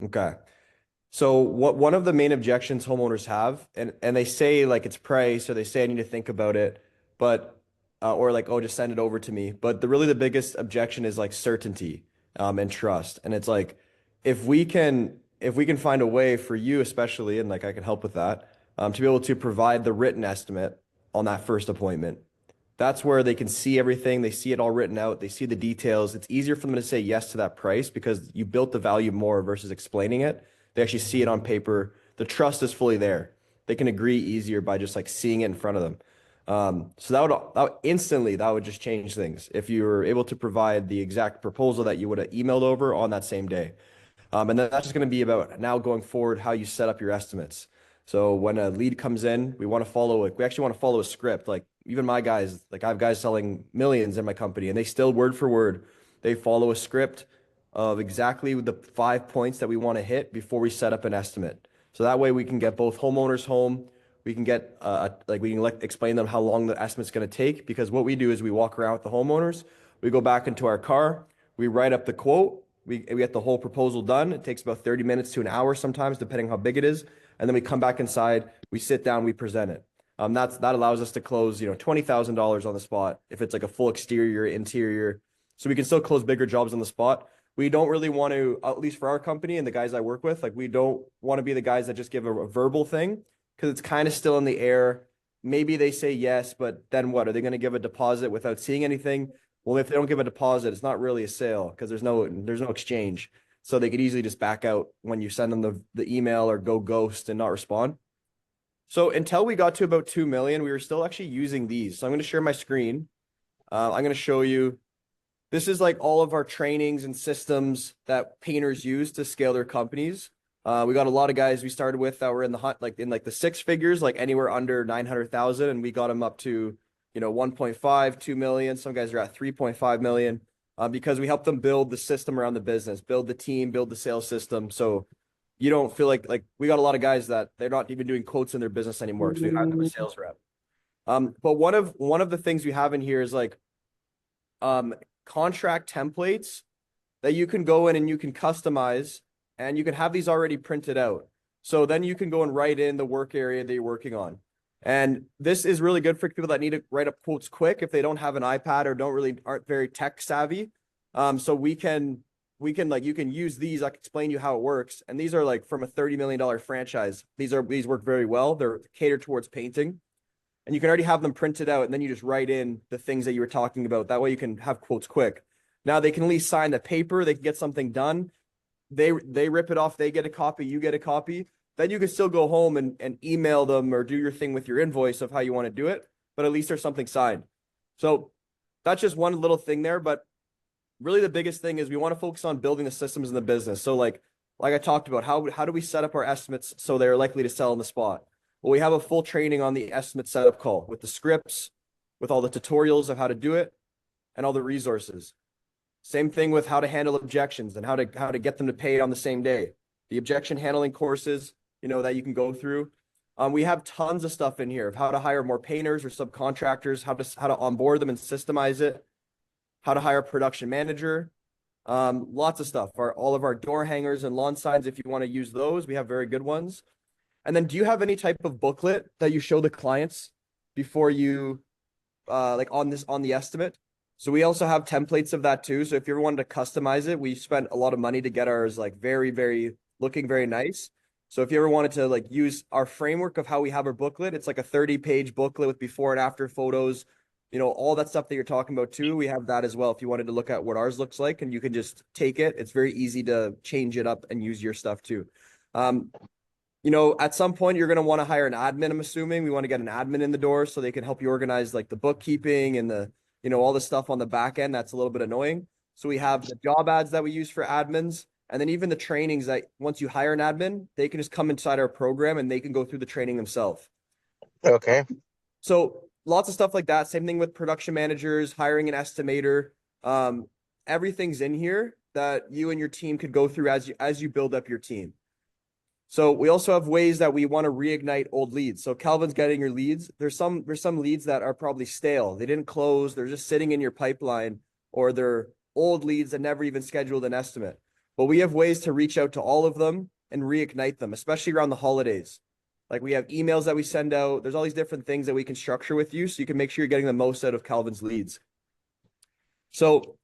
Okay. So one of the main objections homeowners have, and they say like it's price, or they say I need to think about it, but or like, oh, just send it over to me. But the biggest objection is like certainty, and trust. And it's like if we can find a way for you especially, and like I can help with that, to be able to provide the written estimate on that first appointment. That's where they can see everything. They see it all written out. They see the details. It's easier for them to say yes to that price because you built the value more versus explaining it. They actually see it on paper. The trust is fully there. They can agree easier by just like seeing it in front of them. So that would just change things if you were able to provide the exact proposal that you would have emailed over on that same day. And then that's just going to be about now going forward how you set up your estimates. So when a lead comes in, we actually want to follow a script. Like even my guys, like I have guys selling millions in my company, and they still word for word, they follow a script of exactly the 5 points that we want to hit before we set up an estimate. So that way we can get both homeowners home. We can get explain them how long the estimate's going to take, because what we do is we walk around with the homeowners, we go back into our car, we write up the quote, we get the whole proposal done. It takes about 30 minutes to an hour sometimes, depending how big it is. And then we come back inside, we sit down, we present it. That allows us to close, $20,000 on the spot if it's like a full exterior, interior. So we can still close bigger jobs on the spot. We don't really want to, at least for our company and the guys I work with, like we don't want to be the guys that just give a verbal thing, because it's kind of still in the air. Maybe they say yes, but then what? Are they going to give a deposit without seeing anything? Well, if they don't give a deposit, it's not really a sale because there's no exchange. So they could easily just back out when you send them the email or go ghost and not respond. So until we got to about 2 million, we were still actually using these. So I'm going to share my screen. I'm going to show you. This is like all of our trainings and systems that painters use to scale their companies. We got a lot of guys we started with that were in the six figures, like anywhere under 900,000, and we got them up to 1.5, 2 million. Some guys are at 3.5 million, because we help them build the system around the business, build the team, build the sales system. So you don't feel like we got a lot of guys that they're not even doing quotes in their business anymore because we hired them a sales rep. But one of the things we have in here is like contract templates that you can go in and you can customize, and you can have these already printed out. So then you can go and write in the work area that you're working on. And this is really good for people that need to write up quotes quick if they don't have an iPad or aren't very tech savvy. So you can use these. I can explain you how it works. And these are like from a $30 million franchise. These work very well. They're catered towards painting. And you can already have them printed out, and then you just write in the things that you were talking about. That way you can have quotes quick. Now they can at least sign the paper. They can get something done. They rip it off. They get a copy. You get a copy. Then you can still go home and email them or do your thing with your invoice of how you want to do it. But at least there's something signed. So that's just one little thing there. But really the biggest thing is we want to focus on building the systems in the business. So like I talked about, how do we set up our estimates so they're likely to sell on the spot? Well, we have a full training on the estimate setup call with the scripts, with all the tutorials of how to do it, and all the resources. Same thing with how to handle objections and how to get them to pay on the same day. The objection handling courses, that you can go through. We have tons of stuff in here of how to hire more painters or subcontractors, how to onboard them and systemize it, how to hire a production manager, lots of stuff. All of our door hangers and lawn signs, if you want to use those, we have very good ones. And then do you have any type of booklet that you show the clients before you on the estimate? So we also have templates of that too. So if you ever wanted to customize it, we spent a lot of money to get ours like very, very looking very nice. So if you ever wanted to like use our framework of how we have our booklet, it's like a 30-page booklet with before and after photos, all that stuff that you're talking about too. We have that as well. If you wanted to look at what ours looks like, and you can just take it, it's very easy to change it up and use your stuff too. At some point you're going to want to hire an admin. I'm assuming we want to get an admin in the door so they can help you organize like the bookkeeping and all the stuff on the back end. That's a little bit annoying. So we have the job ads that we use for admins. And then even the trainings that once you hire an admin, they can just come inside our program and they can go through the training themselves. Okay. So lots of stuff like that. Same thing with production managers, hiring an estimator. Everything's in here that you and your team could go through as you build up your team. So we also have ways that we want to reignite old leads. So Calvin's getting your leads. There's some leads that are probably stale. They didn't close. They're just sitting in your pipeline, or they're old leads that never even scheduled an estimate. but we have ways to reach out to all of them and reignite them, especially around the holidays. Like we have emails that we send out. There's all these different things that we can structure with you so you can make sure you're getting the most out of Calvin's leads. So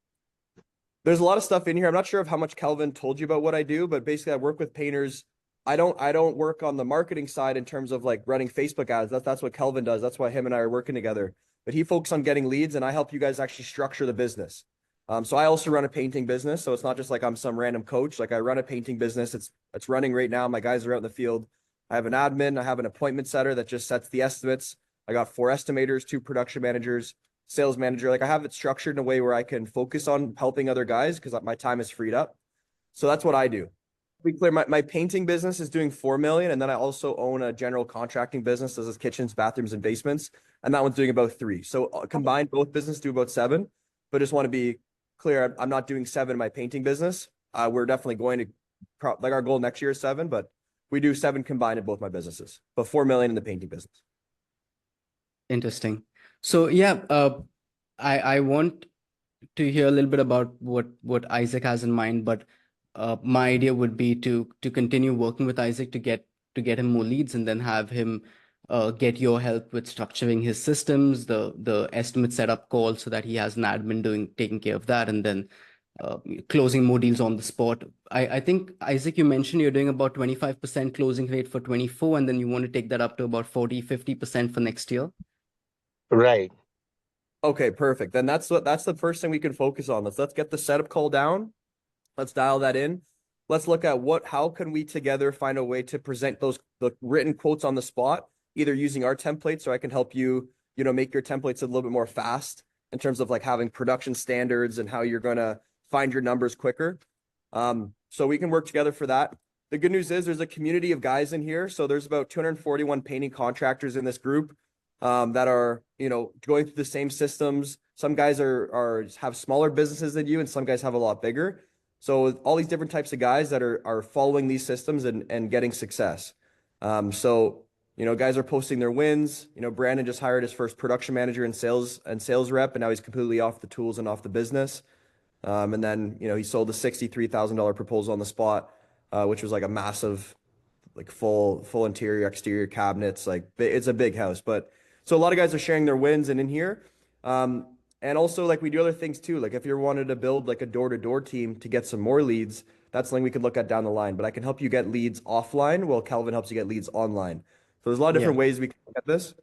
there's a lot of stuff in here. I'm not sure of how much Calvin told you about what I do, but basically I work with painters. I don't work on the marketing side in terms of like running Facebook ads. That's what Calvin does. That's why him and I are working together. But he focuses on getting leads, and I help you guys actually structure the business. So I also run a painting business. So it's not just like I'm some random coach. Like I run a painting business. It's running right now. My guys are out in the field. I have an admin. I have an appointment setter that just sets the estimates. I got 4 estimators, 2 production managers, sales manager. Like I have it structured in a way where I can focus on helping other guys because my time is freed up. So that's what I do. To be clear, my painting business is doing 4 million. And then I also own a general contracting business. This is kitchens, bathrooms, and basements. And that one's doing about 3. So combined, both businesses do about 7. But just want to be clear, I'm not doing 7 in my painting business. We're definitely going to, like our goal next year is 7, but we do 7 combined in both my businesses, but 4 million in the painting business. Interesting. So yeah, I want to hear a little bit about what Isaac has in mind, but my idea would be to continue working with Isaac to get him more leads, and then have him get your help with structuring his systems, the estimate setup call, so that he has an admin taking care of that, and then closing more deals on the spot. I think, Isaac, you mentioned you're doing about 25% closing rate for 24, and then you want to take that up to about 40-50% for next year. Right. Okay, perfect. Then that's the first thing we can focus on. Let's get the setup call down. Let's dial that in. Let's look at how can we together find a way to present the written quotes on the spot, either using our templates, so I can help you, make your templates a little bit more fast in terms of like having production standards and how you're going to find your numbers quicker. So we can work together for that. The good news is there's a community of guys in here. So there's about 241 painting contractors in this group that are, going through the same systems. Some guys have smaller businesses than you, and some guys have a lot bigger. So all these different types of guys that are following these systems and getting success. So guys are posting their wins. Brandon just hired his first production manager and sales rep, and now he's completely off the tools and off the business. And then, he sold a $63,000 proposal on the spot, which was like a massive, like full interior, exterior cabinets. Like it's a big house, but so a lot of guys are sharing their wins and in here. And also like we do other things too. Like if you wanted to build like a door-to-door team to get some more leads, that's something we could look at down the line, but I can help you get leads offline while Calvin helps you get leads online. So there's a lot of different ways we can look at this.